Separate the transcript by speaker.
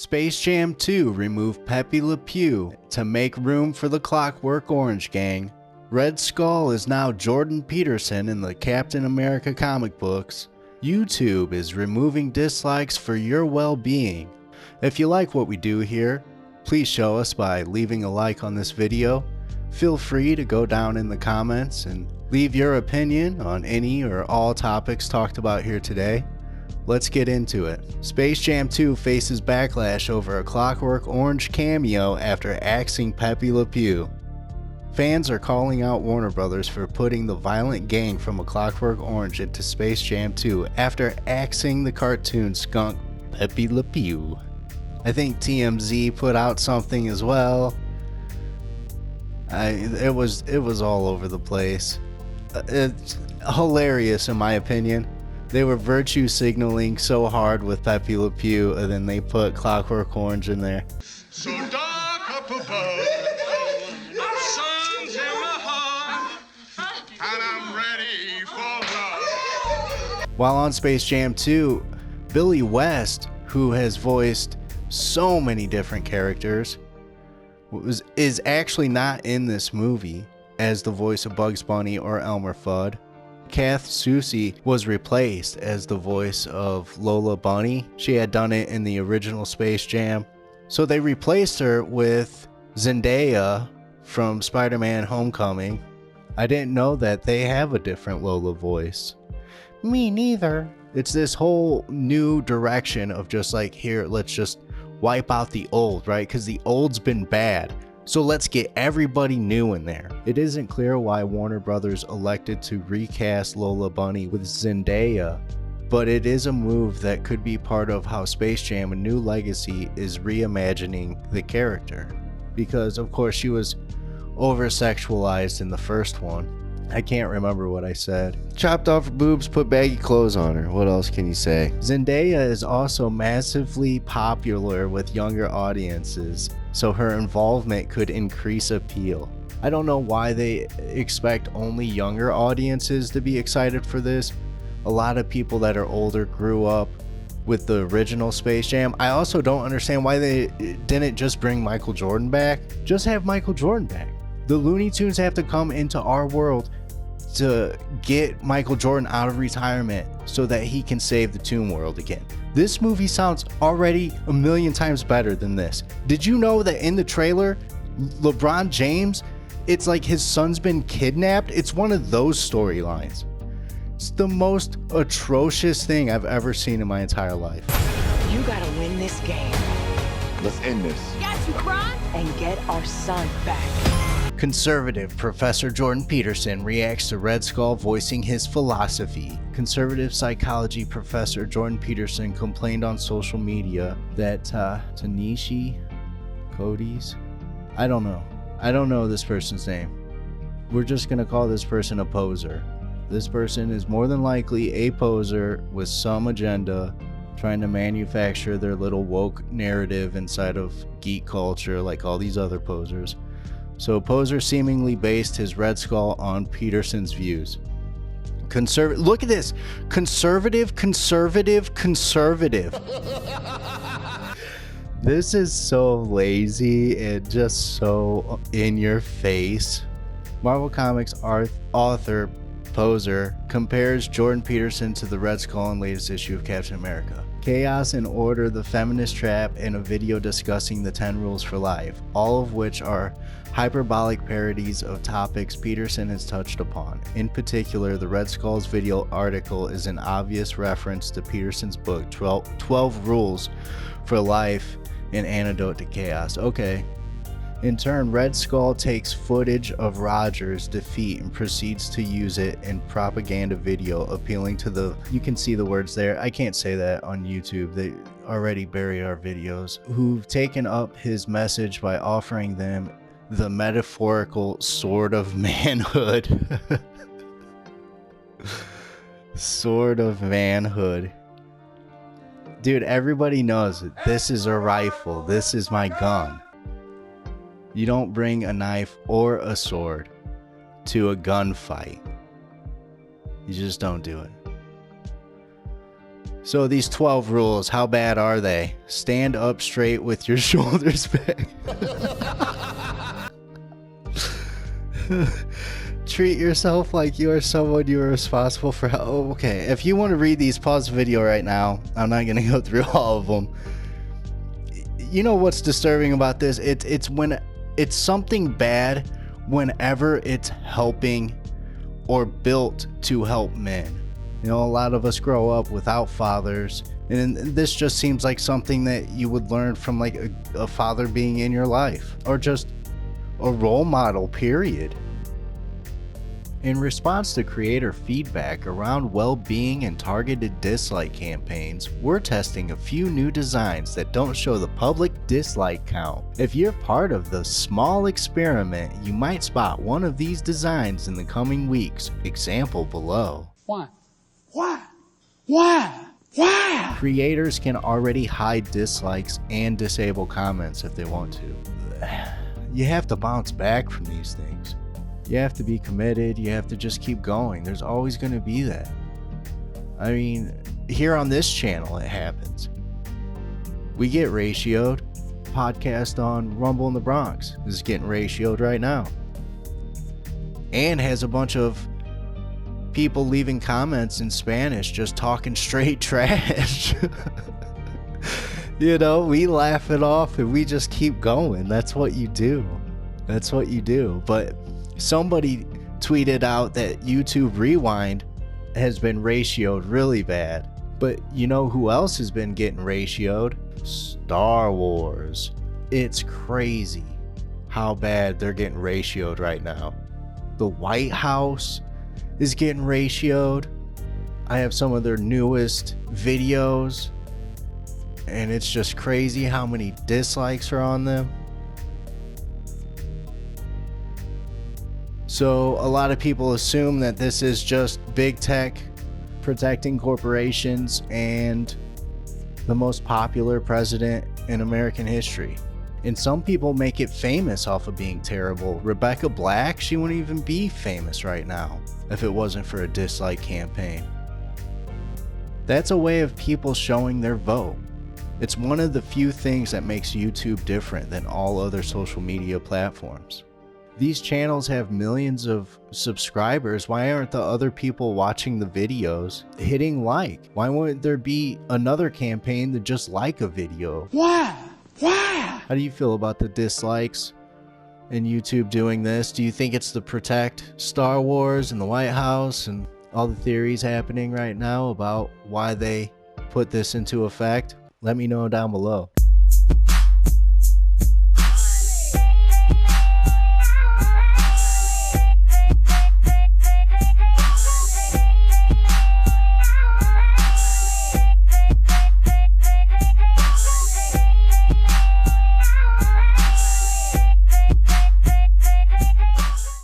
Speaker 1: Space Jam 2 removed Pepe Le Pew to make room for the Clockwork Orange gang. Red Skull is now Jordan Peterson in the Captain America comic books. YouTube is removing dislikes for your well-being. If you like what we do here, please show us by leaving a like on this video. Feel free to go down in the comments and leave your opinion on any or all topics talked about here today. Let's get into it. Space Jam 2 faces backlash over a Clockwork Orange cameo after axing Pepe Le Pew. Fans are calling out Warner Brothers for putting the violent gang from A Clockwork Orange into Space Jam 2 after axing the cartoon skunk Pepe Le Pew. I think TMZ put out something as well. It was all over the place. It's hilarious in my opinion. They were virtue signaling so hard with Pepe Le Pew, and then they put Clockwork Orange in there.
Speaker 2: So dark up above, sun's in my heart, and I'm ready for love.
Speaker 1: While on Space Jam 2, Billy West, who has voiced so many different characters, is actually not in this movie as the voice of Bugs Bunny or Elmer Fudd. Kath Soucie was replaced as the voice of Lola Bunny. She had done it in the original Space Jam. So they replaced her with Zendaya from Spider-Man Homecoming. I didn't know that they have a different Lola voice. Me neither. It's this whole new direction of just like, here, let's just wipe out the old, right? Because the old's been bad. So let's get everybody new in there. It isn't clear why Warner Brothers elected to recast Lola Bunny with Zendaya, but it is a move that could be part of how Space Jam: A New Legacy is reimagining the character. Because of course she was over-sexualized in the first one. I can't remember what I said.
Speaker 3: Chopped off her boobs, put baggy clothes on her. What else can you say?
Speaker 1: Zendaya is also massively popular with younger audiences, so her involvement could increase appeal. I don't know why they expect only younger audiences to be excited for this. A lot of people that are older grew up with the original Space Jam. I also don't understand why they didn't just bring Michael Jordan back. Just have Michael Jordan back. The Looney Tunes have to come into our world to get Michael Jordan out of retirement so that he can save the Toon World again. This movie sounds already a million times better than this. Did you know that in the trailer, LeBron James, it's like his son's been kidnapped? It's one of those storylines. It's the most atrocious thing I've ever seen in my entire life.
Speaker 4: You gotta win this game.
Speaker 3: Let's end this.
Speaker 4: Got you, Bron! And get our son back.
Speaker 1: Conservative Professor Jordan Peterson reacts to Red Skull voicing his philosophy. Conservative psychology professor Jordan Peterson complained on social media that Tanishi Cody's, I don't know this person's name. We're just gonna call this person a poser. This person is more than likely a poser with some agenda, trying to manufacture their little woke narrative inside of geek culture like all these other posers. So Poser seemingly based his Red Skull on Peterson's views. Look at this. Conservative. This is so lazy and just so in your face. Marvel Comics author Poser compares Jordan Peterson to the Red Skull in latest issue of Captain America. Chaos and Order, The Feminist Trap, and a video discussing the 10 Rules for Life, all of which are hyperbolic parodies of topics Peterson has touched upon. In particular, the Red Skull's video article is an obvious reference to Peterson's book 12 Rules for Life, An Antidote to Chaos. Okay. In turn, Red Skull takes footage of Roger's defeat and proceeds to use it in propaganda video appealing to the, you can see the words there, I can't say that on YouTube, they already bury our videos, who've taken up his message by offering them the metaphorical sword of manhood. Sword of manhood. Dude, everybody knows it. This is a rifle. This is my gun. You don't bring a knife or a sword to a gunfight. You just don't do it. So these 12 rules, how bad are they? Stand up straight with your shoulders back. Treat yourself like you are someone you are responsible for. Oh, okay, if you want to read these, pause the video right now. I'm not going to go through all of them. You know what's disturbing about this? It's when it's something bad whenever it's helping or built to help men. You know, a lot of us grow up without fathers, and this just seems like something that you would learn from like a father being in your life, or just a role model, period. In response to creator feedback around well-being and targeted dislike campaigns, we're testing a few new designs that don't show the public dislike count. If you're part of the small experiment, you might spot one of these designs in the coming weeks. Example below.
Speaker 5: Why?
Speaker 1: Creators can already hide dislikes and disable comments if they want to. You have to bounce back from these things. You have to be committed. You have to just keep going. There's always going to be that. I mean, here on this channel, it happens. We get ratioed. Podcast on Rumble in the Bronx is getting ratioed right now. And has a bunch of people leaving comments in Spanish just talking straight trash. You know, we laugh it off and we just keep going. That's what you do. That's what you do. But somebody tweeted out that YouTube Rewind has been ratioed really bad. But you know who else has been getting ratioed? Star Wars. It's crazy how bad they're getting ratioed right now. The White House is getting ratioed. I have some of their newest videos, and it's just crazy how many dislikes are on them. So a lot of people assume that this is just big tech protecting corporations and the most popular president in American history. And some people make it famous off of being terrible. Rebecca Black, she wouldn't even be famous right now if it wasn't for a dislike campaign. That's a way of people showing their vote. It's one of the few things that makes YouTube different than all other social media platforms. These channels have millions of subscribers. Why aren't the other people watching the videos hitting like? Why wouldn't there be another campaign to just like a video?
Speaker 5: Why?
Speaker 1: How do you feel about the dislikes and YouTube doing this? Do you think it's to protect Star Wars and the White House and all the theories happening right now about why they put this into effect? Let me know down below.